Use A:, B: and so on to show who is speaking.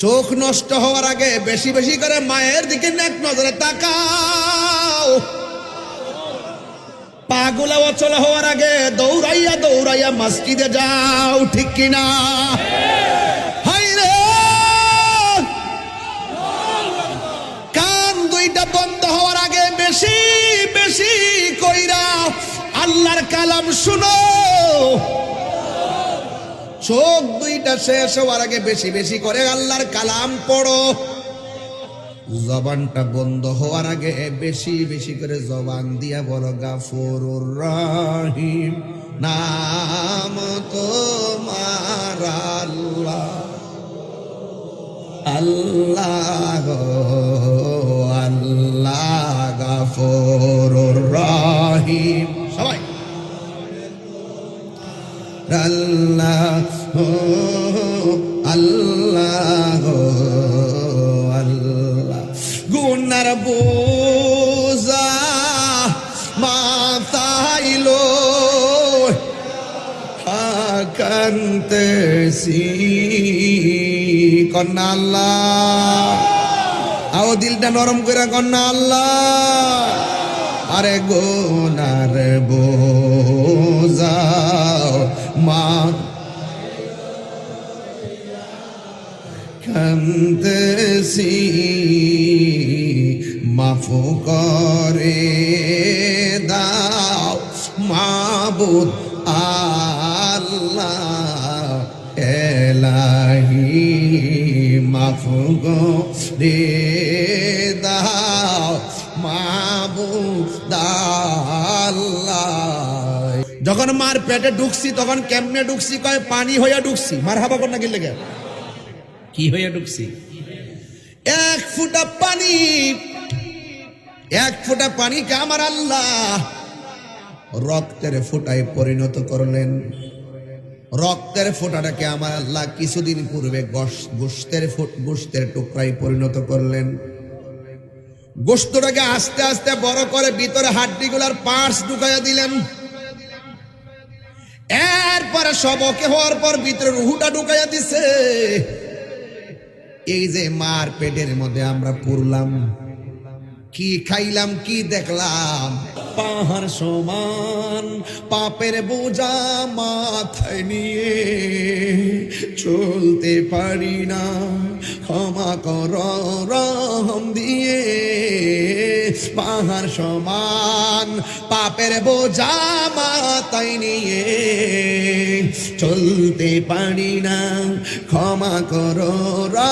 A: চোখ নষ্ট হওয়ার আগে বেশি বেশি করে মায়ের দিকে নেক নজরে তাকাও। পাগুলা অচল হওয়ার আগে দৌড়াইয়া দৌড়াইয়া মসজিদে যাও, ঠিক কিনা? হায়রে কান দুইটা বন্ধ হওয়ার আগে বেশি বেশি কইরা আল্লাহর কালাম শুনো। চোখ দুইটা শেষ হওয়ার আগে বেশি বেশি করে আল্লাহর কালাম পড়ো। জবানটা বন্ধ হওয়ার আগে বেশি বেশি করে জবান দিয়া বলো গাফুরুর রহিম, নাম তোমার আল্লাহ আল্লাহ আল্লাহ গাফুরুর রহিম। সবাই আল্লাহ আল্লাহ আল্লাহ। গুনার বোঝা মাথাইলো কান্তেছি কন্যা আল্লাহ। আও দিলটা নরম করে কন্যা আল্লাহ। আরে গুনার বোঝা মা কান্তেছি মাফু করে দাও মাবুদ আল্লাহ এলাহি, মাফু করে দাও মাবুদ আল্লাহ। যখন মার পেটে ঢুকছি তখন কেমনে ঢুকছি? কয় পানি হইয়া ঢুকছি। মার হাবা কর না কি লেগে? কি হইয়া ঢুকছি? এক ফুটা পানি, এক ফুটা পানিকে আমার আল্লাহ রক্তের ফোঁটায় পরিণত করলেন। রক্তের ফোঁটাটাকে আমার আল্লাহ কিছুদিন পূর্বে গোশতের টুকরায় পরিণত করলেন। গোশতটাকে আস্তে আস্তে বড় করে ভিতরে হাড্ডিগুলার পার্টস ঢুকাইয়া দিলেন। এরপরে সবকে হওয়ার পর ভিতরে রুহুটা ঢুকাইয়া দিছে। এই যে মার পেটের মধ্যে আমরা পড়লাম, কি খাইলাম, কি দেখলাম? পাহাড় সমান পাপের বোঝা মাথায় নিয়ে চলতে পারি না, ক্ষমা কর রহম দিয়ে। পাহাড় সমান পাপের বোঝা মাথায় নিয়ে চলতে পারি না, ক্ষমা কর।